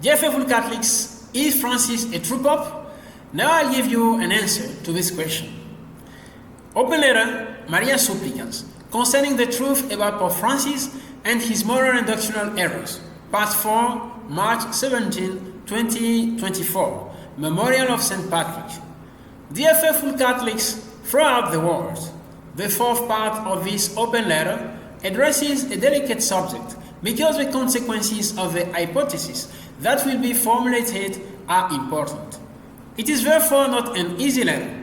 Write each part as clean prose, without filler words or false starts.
Dear faithful Catholics, is Francis a true Pope? Now I'll give you an answer to this question. Open letter, Maria Supplicans, concerning the truth about Pope Francis and his moral and doctrinal errors. Part 4, March 17, 2024. Memorial of St. Patrick. Dear faithful Catholics throughout the world, the fourth part of this open letter addresses a delicate subject because the consequences of the hypothesis that will be formulated are important. It is therefore not an easy letter,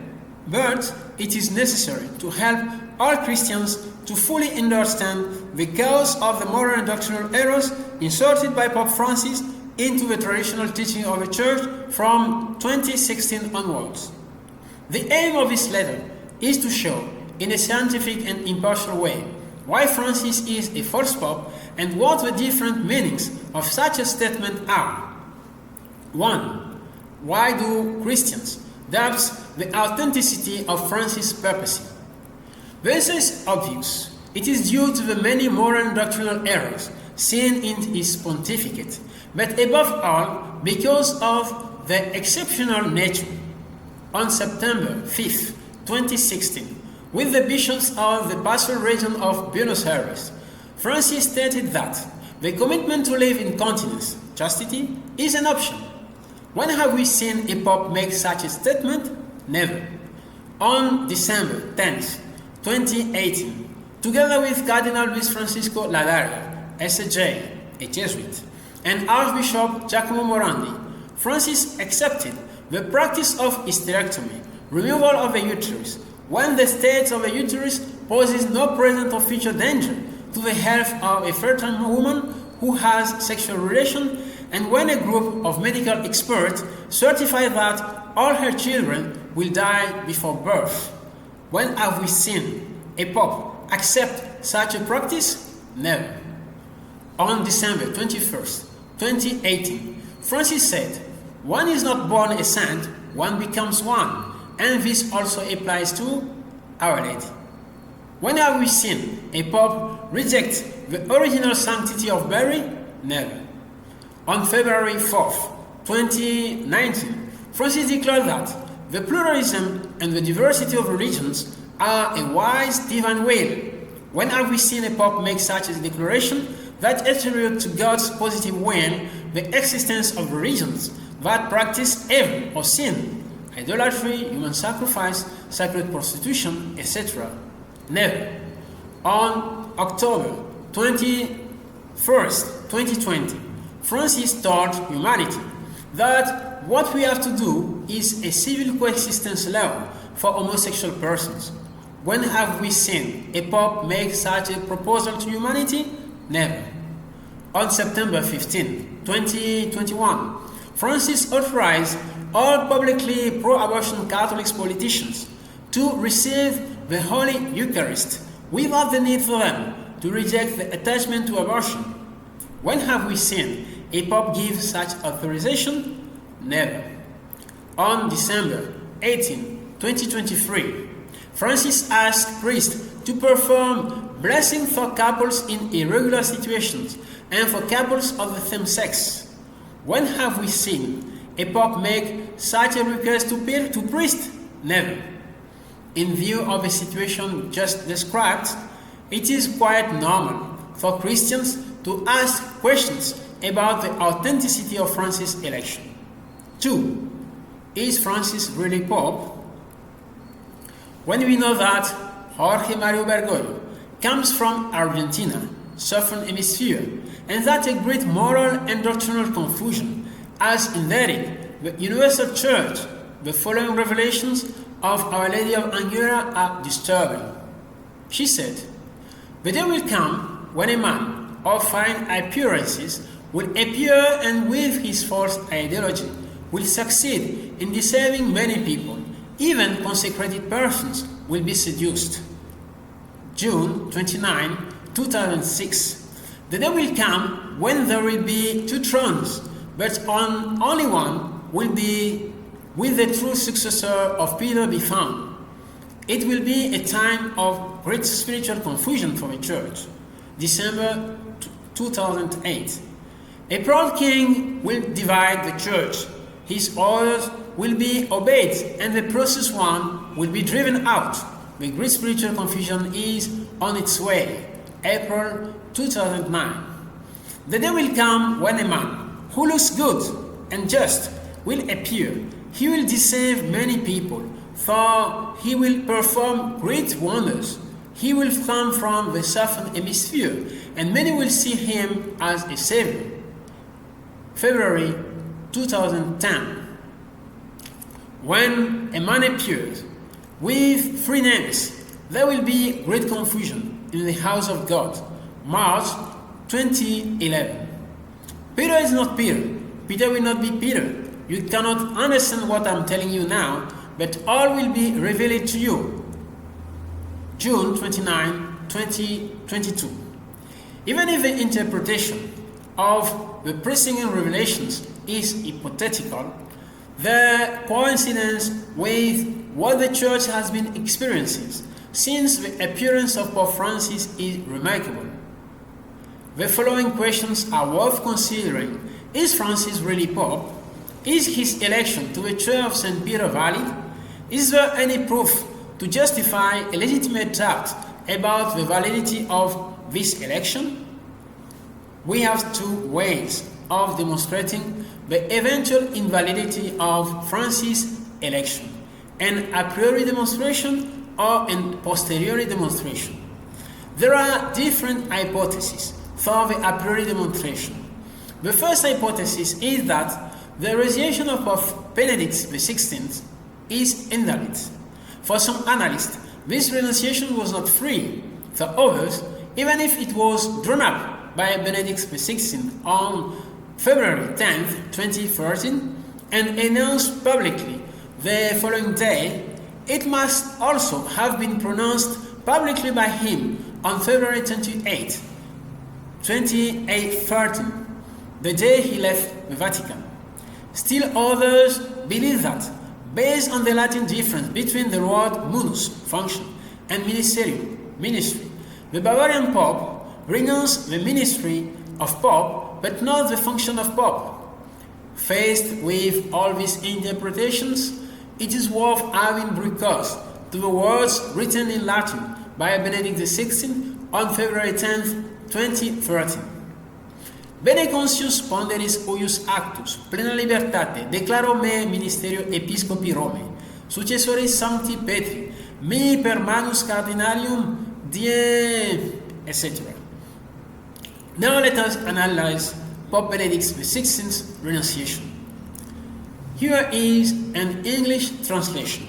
but it is necessary to help all Christians to fully understand the cause of the moral and doctrinal errors inserted by Pope Francis into the traditional teaching of the Church from 2016 onwards. The aim of this letter is to show, in a scientific and impartial way, why Francis is a false Pope and what the different meanings of such a statement are. 1. Why do Christians doubt the authenticity of Francis' purpose? This is obvious. It is due to the many moral and doctrinal errors seen in his pontificate, but above all because of the exceptional nature. On September 5, 2016, with the bishops of the pastoral region of Buenos Aires, Francis stated that the commitment to live in continence, chastity, is an option. When have we seen a Pope make such a statement? Never. On December 10, 2018, together with Cardinal Luis Francisco Ladaria, SJ, a Jesuit, and Archbishop Giacomo Morandi, Francis accepted the practice of hysterectomy, removal of the uterus, when the state of the uterus poses no present or future danger to the health of a fertile woman who has sexual relation, and when a group of medical experts certify that all her children will die before birth. When have we seen a Pope accept such a practice? Never. On December 21st, 2018, Francis said, "One is not born a saint, one becomes one," and this also applies to Our Lady. When have we seen a Pope reject the original sanctity of Mary? Never. On February 4th, 2019, Francis declared that the pluralism and the diversity of religions are a wise divine will. When have we seen a Pope make such a declaration that attributes to God's positive will the existence of religions that practice evil or sin, idolatry, human sacrifice, sacred prostitution, etc.? Never. On October 21st, 2020, Francis taught humanity that what we have to do is a civil coexistence law for homosexual persons. When have we seen a Pope make such a proposal to humanity? Never. On September 15, 2021, Francis authorized all publicly pro-abortion Catholic politicians to receive the Holy Eucharist without the need for them to reject the attachment to abortion. When have we seen a Pope give such authorization? Never. On December 18, 2023, Francis asked priests to perform blessing for couples in irregular situations and for couples of the same sex. When have we seen a Pope make such a request to priests? Never. In view of the situation just described, it is quite normal for Christians to ask questions about the authenticity of Francis' election. 2. Is Francis really Pope? When we know that Jorge Mario Bergoglio comes from Argentina, Southern Hemisphere, and that a great moral and doctrinal confusion has invaded the Universal Church, the following revelations of Our Lady of Anguera are disturbing. She said, "The day will come when a man of fine appearances will appear and with his false ideology will succeed in deceiving many people. Even consecrated persons will be seduced." June 29, 2006. "The day will come when there will be two thrones, but on only one will be with the true successor of Peter be found. It will be a time of great spiritual confusion for the Church." December 2008. A proud king will divide the church. His orders will be obeyed, and the process one will be driven out. The great spiritual confusion is on its way. April 2009. The day will come when a man who looks good and just will appear. He will deceive many people, for he will perform great wonders. He will come from the southern hemisphere, and many will see him as a savior. February 2010. When a man appears with 3 names, there will be great confusion in the house of God. March 2011. Peter is not Peter. Peter will not be Peter. You cannot understand what I'm telling you now, but all will be revealed to you. June 29, 2022. Even if the interpretation of the preceding revelations is hypothetical, the coincidence with what the church has been experiencing since the appearance of Pope Francis is remarkable. The following questions are worth considering. Is Francis really Pope? Is his election to the Chair of St. Peter valid? Is there any proof to justify a legitimate doubt about the validity of this election? We have 2 ways of demonstrating the eventual invalidity of Francis' election: an a priori demonstration or a posteriori demonstration. There are different hypotheses for the a priori demonstration. The first hypothesis is that the renunciation of Pope Benedict XVI is invalid. For some analysts, this renunciation was not free. For others, even if it was drawn up by Benedict XVI on February 10, 2013, and announced publicly the following day, it must also have been pronounced publicly by him on February 28, 2013, the day he left the Vatican. Still others believe that, based on the Latin difference between the word munus, function, and ministerium, ministry, the Bavarian Pope renounced the ministry of Pope, but not the function of Pope. Faced with all these interpretations, it is worth having recourse to the words written in Latin by Benedict XVI on February 10, 2013. Bene conscius ponderis huius actus, plena libertate, declaro me ministerio episcopi Romae, successoris Sancti Petri, mi per manus cardinalium die, etc. Now let us analyze Pope Benedict XVI's renunciation. Here is an English translation.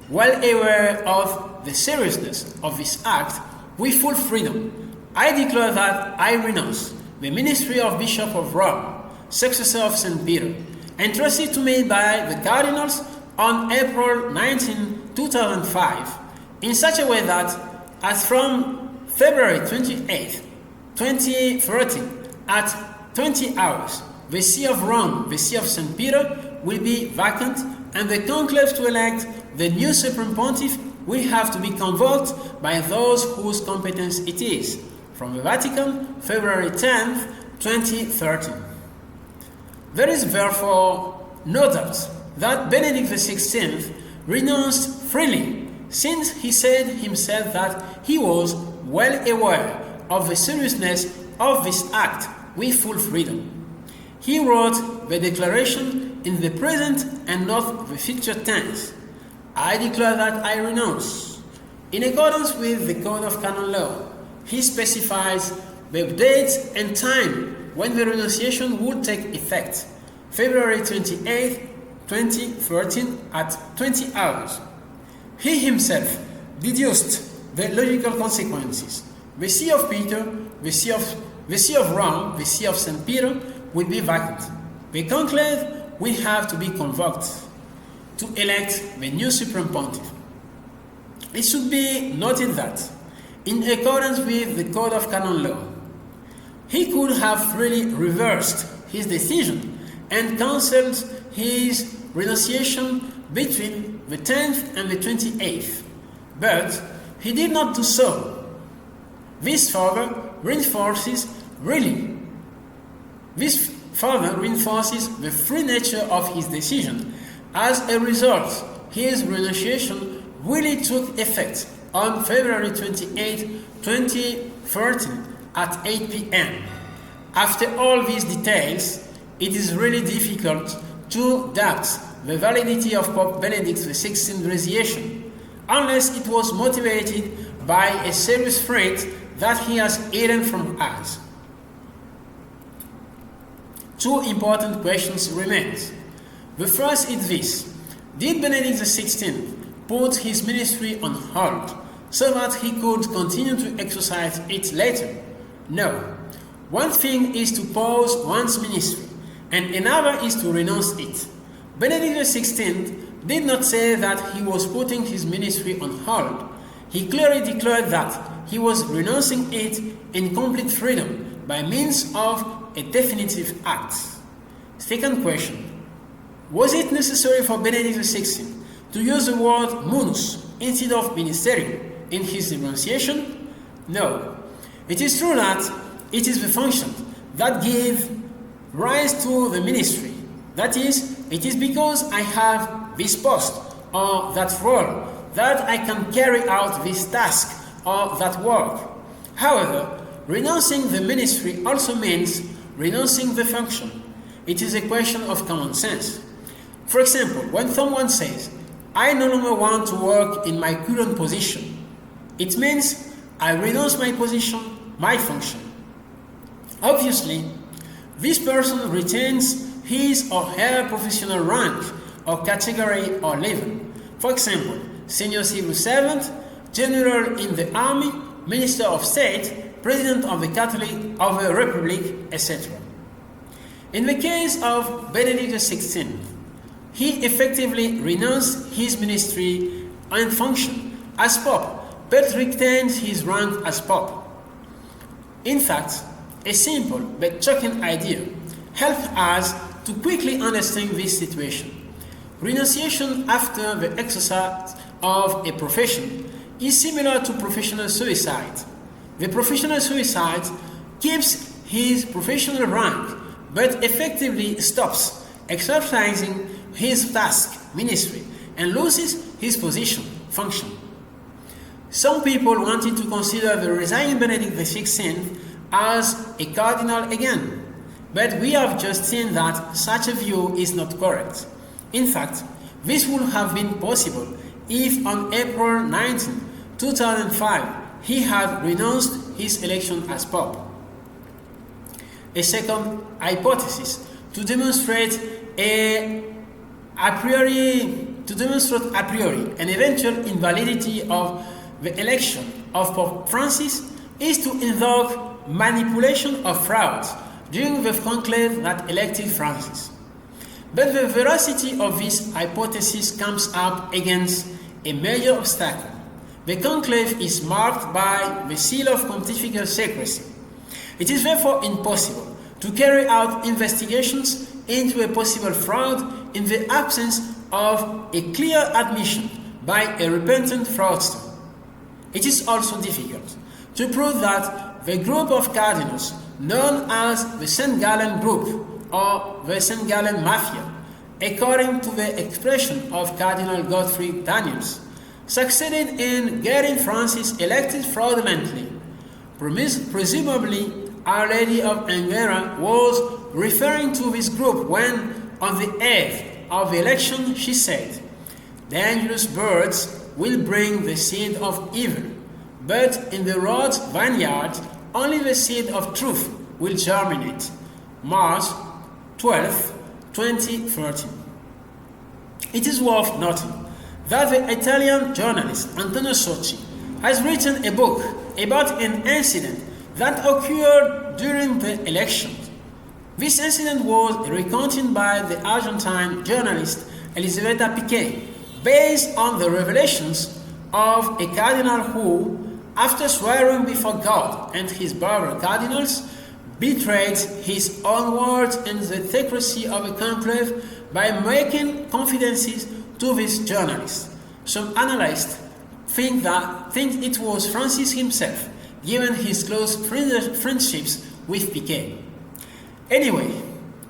Well aware of the seriousness of this act, with full freedom, I declare that I renounce the ministry of Bishop of Rome, successor of St. Peter, entrusted to me by the cardinals on April 19, 2005, in such a way that, as from February 28, 2013, at 20 hours, the See of Rome, the See of St. Peter, will be vacant, and the conclave to elect the new Supreme Pontiff will have to be convoked by those whose competence it is. From the Vatican, February 10, 2013. There is therefore no doubt that Benedict XVI renounced freely, since he said himself that he was well aware of the seriousness of this act with full freedom. He wrote the declaration in the present and not the future tense. I declare that I renounce. In accordance with the Code of Canon Law, he specifies the date and time when the renunciation would take effect, February 28, 2013 at 20 hours. He himself deduced the logical consequences. The See of Peter, the See of Rome, the See of St. Peter will be vacant. The conclave will have to be convoked to elect the new Supreme Pontiff. It should be noted that, in accordance with the Code of Canon Law, he could have freely reversed his decision and cancelled his renunciation between the 10th and the 28th, but he did not do so. This further reinforces really This further reinforces the free nature of his decision. As a result, his renunciation really took effect on February 28, 2013 at 8 p.m. After all these details, it is really difficult to doubt the validity of Pope Benedict XVI's renunciation, unless it was motivated by a serious threat that he has hidden from us. Two important questions remain. The first is this: did Benedict XVI put his ministry on hold so that he could continue to exercise it later? No. One thing is to pause one's ministry, and another is to renounce it. Benedict XVI did not say that he was putting his ministry on hold. He clearly declared that he was renouncing it in complete freedom by means of a definitive act. Second question: was it necessary for Benedict XVI to use the word munus instead of ministerium in his renunciation? No. It is true that it is the function that gave rise to the ministry. That is, it is because I have this post or that role that I can carry out this task or that work. However, renouncing the ministry also means renouncing the function. It is a question of common sense. For example, when someone says, "I no longer want to work in my current position," it means I renounce my position, my function. Obviously, this person retains his or her professional rank or category or level. For example, senior civil servant, general in the army, minister of state, president of the Catholic of the Republic, etc. In the case of Benedict XVI, he effectively renounced his ministry and function as Pope, but retained his rank as Pope. In fact, a simple but shocking idea helps us to quickly understand this situation. Renunciation after the exercise of a profession is similar to professional suicide. The professional suicide keeps his professional rank but effectively stops exercising his task, ministry, and loses his position, function. Some people wanted to consider the resigning Benedict XVI as a cardinal again, but we have just seen that such a view is not correct. In fact, this would have been possible if on April 19, 2005, he had renounced his election as Pope. A second hypothesis to demonstrate a priori an eventual invalidity of the election of Pope Francis is to invoke manipulation of fraud during the conclave that elected Francis. But the veracity of this hypothesis comes up against a major obstacle. The conclave is marked by the seal of pontifical secrecy. It is therefore impossible to carry out investigations into a possible fraud in the absence of a clear admission by a repentant fraudster. It is also difficult to prove that the group of cardinals known as the St. Gallen Group or the St. Gallen Mafia, according to the expression of Cardinal Godfrey Daniels, succeeded in getting Francis elected fraudulently. Presumably, Our Lady of Angera was referring to this group when, on the eve of the election, she said, "Dangerous birds will bring the seed of evil, but in the Lord's vineyard only the seed of truth will germinate." March 12, 2013. It is worth noting that the Italian journalist Antonio Socci has written a book about an incident that occurred during the election. This incident was recounted by the Argentine journalist Elisabetta Piquet, based on the revelations of a cardinal who, after swearing before God and his brother cardinals, betrayed his own words and the secrecy of a conclave by making confidences to this journalist. Some analysts think it was Francis himself, given his close friendships with Piquet. Anyway,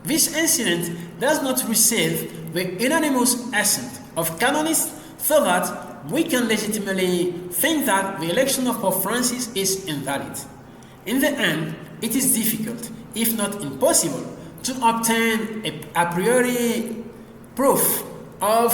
this incident does not receive the unanimous assent of canonists, so that we can legitimately think that the election of Pope Francis is invalid. In the end, it is difficult, if not impossible, to obtain a priori proof of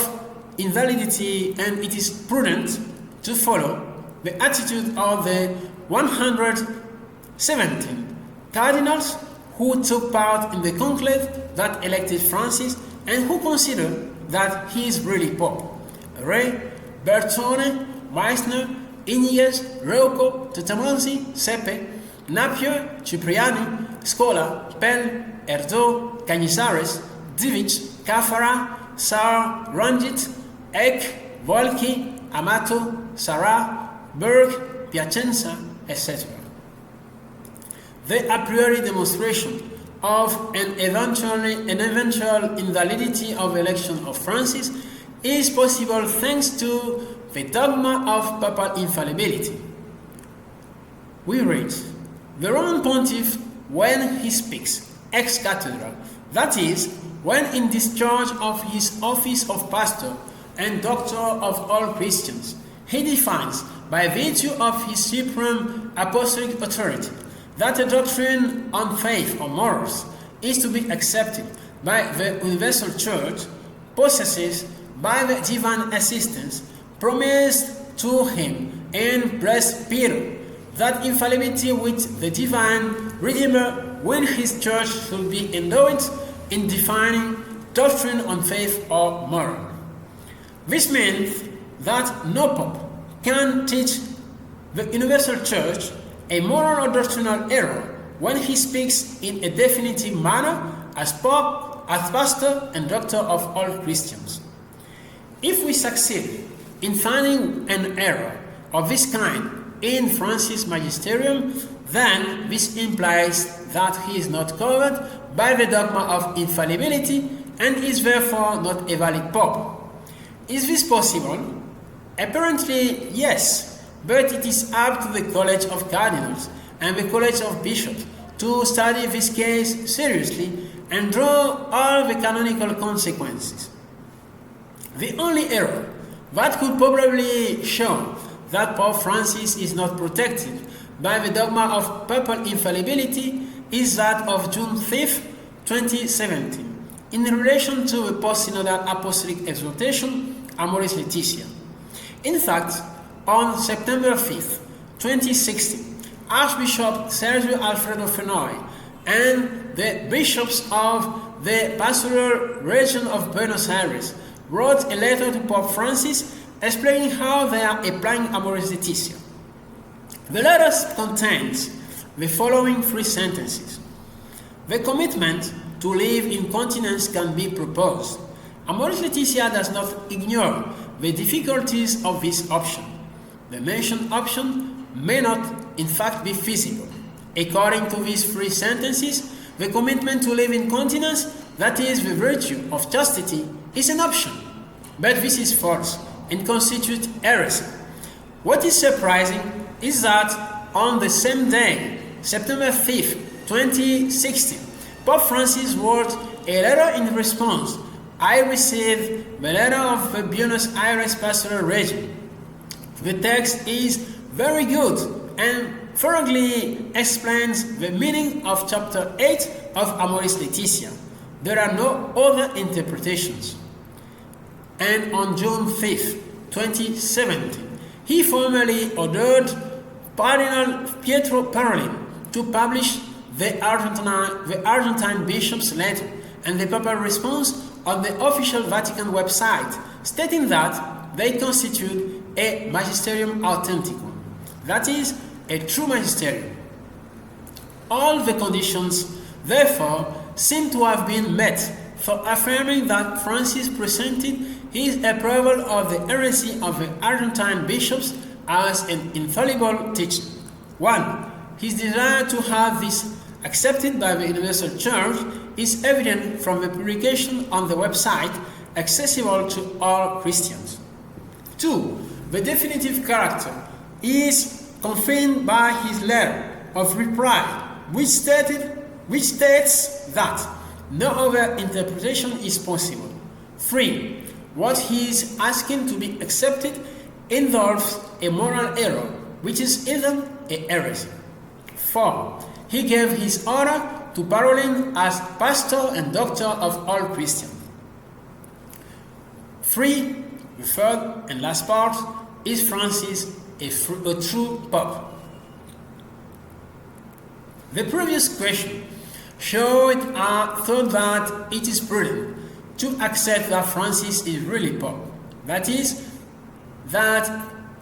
invalidity, and it is prudent to follow the attitude of the 117 cardinals who took part in the conclave that elected Francis and who consider that he is really Pope. Ray, Bertone, Meissner, Iñiguez, Rocco, Tutamonsi, Sepe, Napier, Cipriani, Scola, Pell, Erdo, Canizares, Divic, Cafara, Sar, Ranjit, Eck, Volki, Amato, Sarah, Berg, Piacenza, etc. The a priori demonstration of an eventual invalidity of election of Francis is possible thanks to the dogma of papal infallibility. We read, the Roman Pontiff, when he speaks ex cathedra, that is, when in discharge of his office of pastor and doctor of all Christians, he defines, by virtue of his supreme apostolic authority, that a doctrine on faith or morals is to be accepted by the universal church, possesses by the divine assistance promised to him in blessed Peter, that infallibility which the divine Redeemer when his church should be endowed in defining doctrine on faith or moral. This means that no pope can teach the universal church a moral or doctrinal error when he speaks in a definitive manner as pope, as pastor and doctor of all Christians. If we succeed in finding an error of this kind in Francis' magisterium, then this implies that he is not covered by the dogma of infallibility and is therefore not a valid pope. Is this possible? Apparently, yes, but it is up to the College of Cardinals and the College of Bishops to study this case seriously and draw all the canonical consequences. The only error that could probably show that Pope Francis is not protected by the dogma of papal infallibility is that of June 5, 2017, in relation to the post-synodal apostolic exhortation Amoris Laetitia. In fact, on September 5, 2016, Archbishop Sergio Alfredo Fenoy and the bishops of the pastoral region of Buenos Aires wrote a letter to Pope Francis explaining how they are applying Amoris Laetitia. The letter contains the following three sentences. The commitment to live in continence can be proposed. Amoris Laetitia does not ignore the difficulties of this option. The mentioned option may not, in fact, be feasible. According to these three sentences, the commitment to live in continence, that is, the virtue of chastity, is an option. But this is false and constitutes heresy. What is surprising is that on the same day, September 5, 2016, Pope Francis wrote a letter in response. I received the letter of the Buenos Aires pastoral region. The text is very good and thoroughly explains the meaning of chapter 8 of Amoris Laetitia. There are no other interpretations. And on June 5, 2017, he formally ordered Cardinal Pietro Parolin to publish the Argentine bishop's letter and the papal response on the official Vatican website, stating that they constitute a magisterium authenticum, that is, a true magisterium. All the conditions, therefore, seem to have been met for affirming that Francis presented his approval of the heresy of the Argentine bishops as an infallible teaching. 1. His desire to have this accepted by the Universal Church is evident from the publication on the website accessible to all Christians. 2. The definitive character is confirmed by his letter of reply, which stated which states that no other interpretation is possible. 3. What he is asking to be accepted involves a moral error, which is even a heresy. 4. He gave his order to Parolin as pastor and doctor of all Christians. 3. The third and last part, is Francis a true pope? The previous question thought that it is prudent to accept that Francis is really pope. That is, that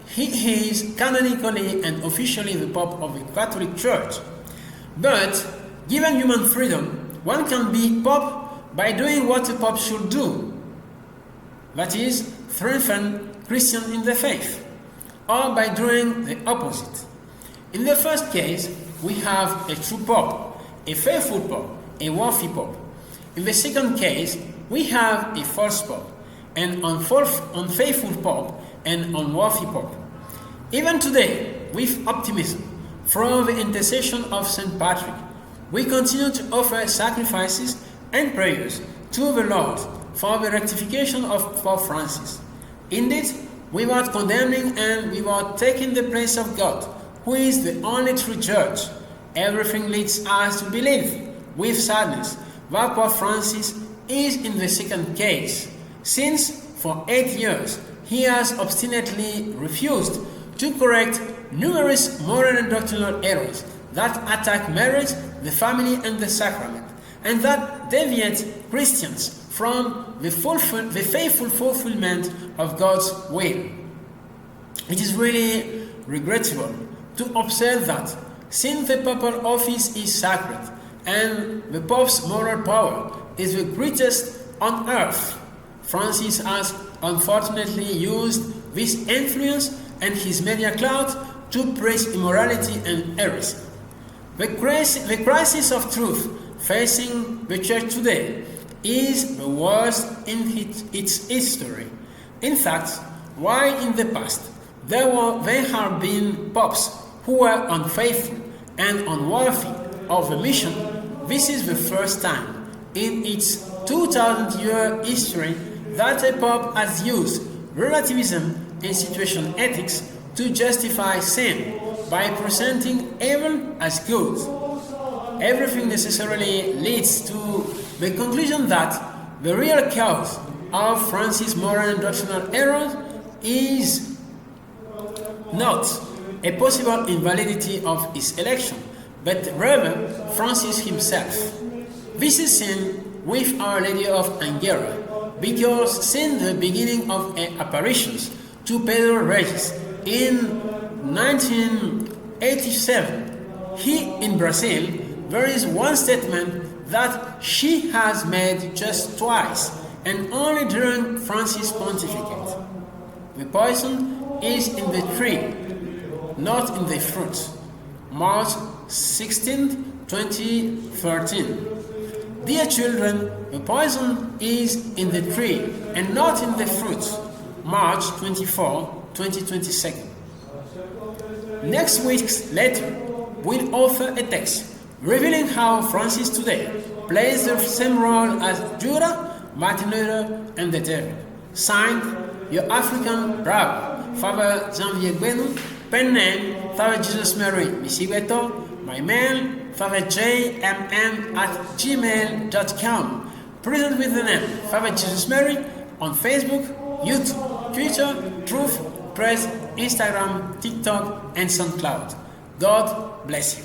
he is canonically and officially the pope of the Catholic Church. But given human freedom, one can be pope by doing what a pope should do. That is, strengthen Christians in the faith, or by doing the opposite. In the first case, we have a true pope, a faithful pope, a worthy pope. In the second case, we have a false pope, an unfaithful pope, and unworthy pope. Even today, with optimism, through the intercession of St. Patrick, we continue to offer sacrifices and prayers to the Lord for the rectification of Pope Francis. Indeed, without condemning and without taking the place of God, who is the only true judge, everything leads us to believe, with sadness, that Pope Francis is in the second case, since for 8 years he has obstinately refused to correct numerous moral and doctrinal errors that attack marriage, the family, and the sacrament, and that deviate Christians from the faithful fulfillment of God's will. It is really regrettable to observe that, since the papal office is sacred and the Pope's moral power is the greatest on earth, Francis has unfortunately used this influence and his media clout to praise immorality and heresy. The crisis of truth facing the Church today is the worst in its history. In fact, while in the past there have been popes who were unfaithful and unworthy of the mission, this is the first time in its 2000-year history that a pope has used relativism and situation ethics to justify sin by presenting evil as good. Everything necessarily leads to the conclusion that the real cause of Francis' moral and doctrinal errors is not a possible invalidity of his election, but rather Francis himself. This is seen with Our Lady of Angera, because since the beginning of her apparitions to Pedro Regis in 1987, in Brazil, there is one statement that she has made just twice, and only during Francis' pontificate. The poison is in the tree, not in the fruit. March 16, 2013. Dear children, the poison is in the tree and not in the fruit. March 24, 2022. Next week's letter will offer a text revealing how Francis today plays the same role as Judah, Martin Luther, and the devil. Signed, your African brother, Father Jean, pen name, Father Jesusmary Missigbètò, my mail, fatherjmm@gmail.com. Present with the name Father Jesusmary on Facebook, YouTube, Twitter, Truth, Press, Instagram, TikTok, and SoundCloud. God bless you.